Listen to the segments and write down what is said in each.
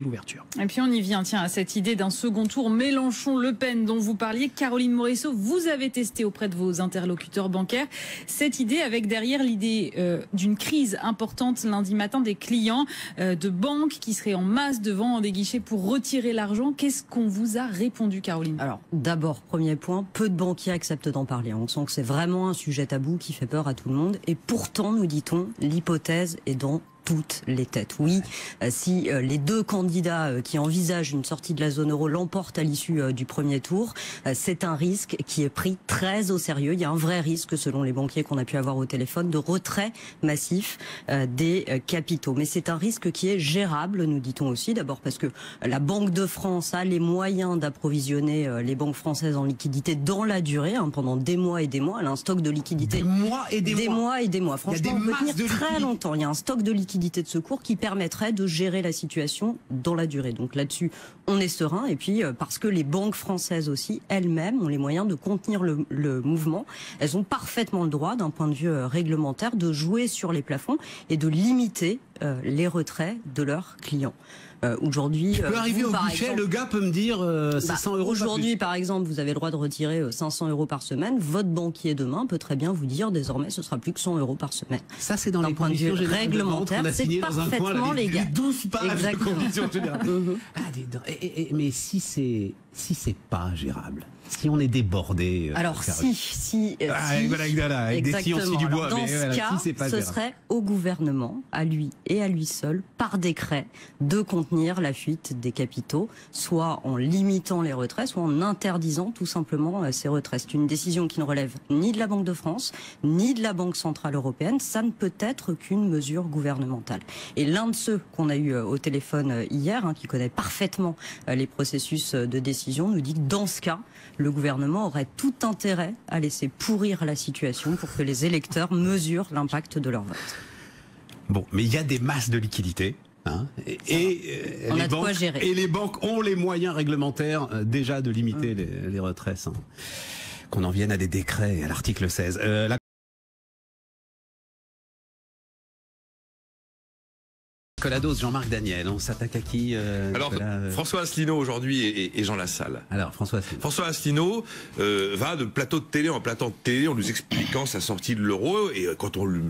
l'ouverture. Et puis on y vient, tiens, à cette idée d'un second tour Mélenchon-Le Pen dont vous parliez. Caroline Morisseau, vous avez testé auprès de vos interlocuteurs bancaires cette idée avec derrière l'idée d'une crise importante lundi matin des clients de banques qui seraient en masse devant des guichets pour retirer l'argent. Qu'est-ce qu'on vous a répondu, Caroline? Alors, d'abord, premier point, peu de banquiers acceptent d'en parler. On sent que c'est vraiment un sujet tabou qui fait peur à tout le monde. Et pourtant, nous dit-on, l'hypothèse est dans toutes les têtes. Oui, si les deux candidats qui envisagent une sortie de la zone euro l'emportent à l'issue du premier tour, c'est un risque qui est pris très au sérieux. Il y a un vrai risque, selon les banquiers qu'on a pu avoir au téléphone, de retrait massif des capitaux. Mais c'est un risque qui est gérable, nous dit-on aussi. D'abord parce que la Banque de France a les moyens d'approvisionner les banques françaises en liquidité dans la durée, pendant des mois et des mois. Elle a un stock de liquidité. Des mois et des mois. Et des mois. Franchement, on peut tenir très longtemps. Il y a un stock de liquidité de secours qui permettrait de gérer la situation dans la durée. Donc là-dessus, on est serein. Et puis, parce que les banques françaises aussi, elles-mêmes, ont les moyens de contenir le mouvement. Elles ont parfaitement le droit, d'un point de vue réglementaire, de jouer sur les plafonds et de limiter les retraits de leurs clients. Aujourd'hui, je peux arriver au guichet, le gars peut me dire 500 euros. Aujourd'hui, par exemple, vous avez le droit de retirer 500 euros par semaine. Votre banquier demain peut très bien vous dire désormais ce sera plus que 100 euros par semaine. Ça, c'est dans les conditions réglementaires, c'est parfaitement légal. 12 pages de conditions générales. Mais si c'est pas gérable, si on est débordé. Alors avec des sciences du bois. Dans ce cas, ce serait au gouvernement, à lui et à lui seul, par décret, de contenir la fuite des capitaux, soit en limitant les retraits, soit en interdisant tout simplement ces retraits. C'est une décision qui ne relève ni de la Banque de France, ni de la Banque Centrale Européenne. Ça ne peut être qu'une mesure gouvernementale. Et l'un de ceux qu'on a eu au téléphone hier, qui connaît parfaitement les processus de décision, nous dit que dans ce cas, le gouvernement aurait tout intérêt à laisser pourrir la situation pour que les électeurs mesurent l'impact de leur vote. Bon, mais il y a des masses de liquidités. Et les banques ont les moyens réglementaires déjà de limiter les retraits sans qu'on en vienne à des décrets à l'article 16. Colados, Jean-Marc Daniel, on s'attaque à qui Alors, François Asselineau aujourd'hui et Jean Lassalle. Alors, François Asselineau va de plateau de télé en plateau de télé en nous expliquant sa sortie de l'euro, et quand on lui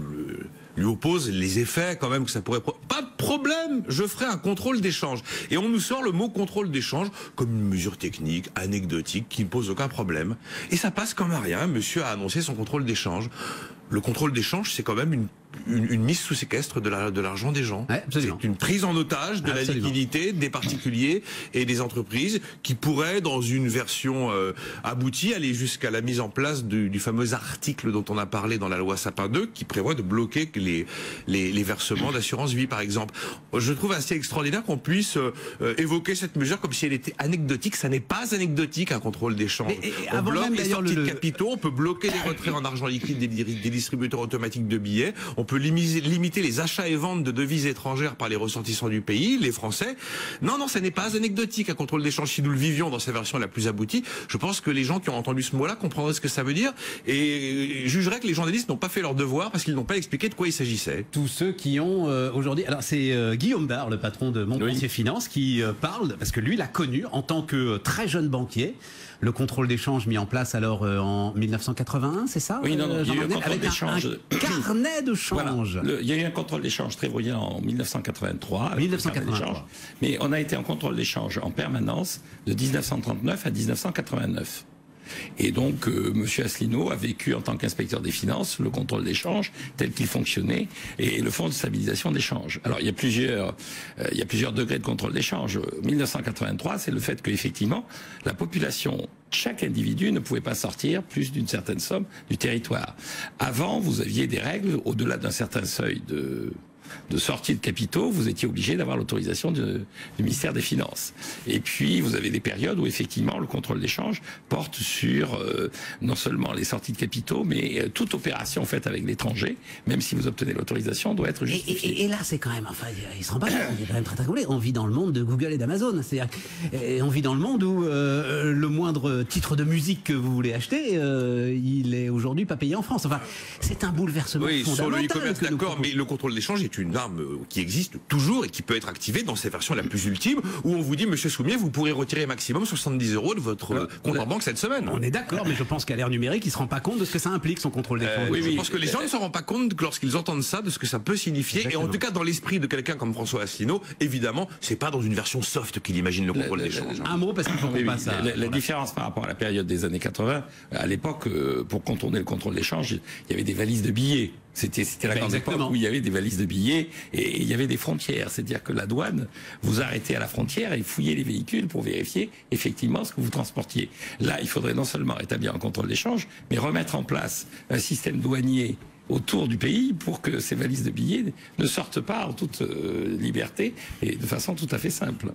oppose les effets quand même que ça pourrait... Pas de problème, je ferai un contrôle d'échange. Et on nous sort le mot contrôle d'échange comme une mesure technique, anecdotique, qui ne pose aucun problème. Et ça passe comme à rien, monsieur a annoncé son contrôle d'échange. Le contrôle d'échange, c'est quand même une mise sous séquestre de l'argent des gens. Ouais, c'est une prise en otage de la liquidité des particuliers et des entreprises qui pourrait, dans une version aboutie, aller jusqu'à la mise en place du fameux article dont on a parlé dans la loi Sapin 2, qui prévoit de bloquer les versements d'assurance vie, par exemple. Je trouve assez extraordinaire qu'on puisse évoquer cette mesure comme si elle était anecdotique. Ça n'est pas anecdotique, un contrôle d'échange. On bloque les sorties de capitaux, on peut bloquer les retraits en argent liquide des distributeurs automatiques de billets, on peut limiter les achats et ventes de devises étrangères par les ressortissants du pays, les Français. Non, ça n'est pas anecdotique, un contrôle d'échange. Si nous le vivions dans sa version la plus aboutie, je pense que les gens qui ont entendu ce mot-là comprendraient ce que ça veut dire et jugeraient que les journalistes n'ont pas fait leur devoir parce qu'ils n'ont pas expliqué de quoi il s'agissait. Tous ceux qui ont aujourd'hui... Alors c'est Guillaume Barre, le patron de Montpensier Finance, qui parle, parce que lui l'a connu en tant que très jeune banquier, le contrôle d'échange mis en place alors en 1981, c'est ça? Oui, non, il y a eu un contrôle d'échange. Un carnet de change. Voilà. Il y a eu un contrôle d'échange très brillant en 1983. 1983. Mais on a été en contrôle d'échange en permanence de 1939 à 1989. Et donc, M. Asselineau a vécu en tant qu'inspecteur des finances le contrôle d'échange tel qu'il fonctionnait et le fonds de stabilisation d'échange. Alors, il y a plusieurs degrés de contrôle d'échange. 1983, c'est le fait qu'effectivement, la population, chaque individu ne pouvait pas sortir plus d'une certaine somme du territoire. Avant, vous aviez des règles au-delà d'un certain seuil de sortie de capitaux, vous étiez obligé d'avoir l'autorisation du ministère des Finances. Et puis, vous avez des périodes où, effectivement, le contrôle d'échange porte sur non seulement les sorties de capitaux, mais toute opération faite avec l'étranger, même si vous obtenez l'autorisation, doit être justifiée. Et là, c'est quand même... Enfin, il se rend pas compte, il est quand même très compliqué. On vit dans le monde de Google et d'Amazon. C'est-à-dire, on vit dans le monde où le moindre titre de musique que vous voulez acheter, il est aujourd'hui pas payé en France. Enfin, c'est un bouleversement fondamental. Sur le e-commerce, d'accord, mais le contrôle d'échange est une arme qui existe toujours et qui peut être activée dans ses versions la plus ultime, où on vous dit, monsieur Soumier, vous pourrez retirer maximum 70 € de votre compte en banque cette semaine. On est d'accord, mais je pense qu'à l'ère numérique, il ne se rend pas compte de ce que ça implique, son contrôle des fonds. Je pense que les gens ne se rendent pas compte lorsqu'ils entendent ça, de ce que ça peut signifier. Exactement. Et en tout cas, dans l'esprit de quelqu'un comme François Asselineau, évidemment, c'est pas dans une version soft qu'il imagine le contrôle des changes. Un mot, parce qu'il faut qu'on passe à... La différence par rapport à la période des années 80, à l'époque, pour contourner le contrôle des changes, il y avait des valises de billets. C'était la grande époque où il y avait des valises de billets et il y avait des frontières. C'est-à-dire que la douane vous arrêtait à la frontière et fouillait les véhicules pour vérifier effectivement ce que vous transportiez. Là, il faudrait non seulement établir un contrôle d'échange, mais remettre en place un système douanier autour du pays pour que ces valises de billets ne sortent pas en toute liberté et de façon tout à fait simple.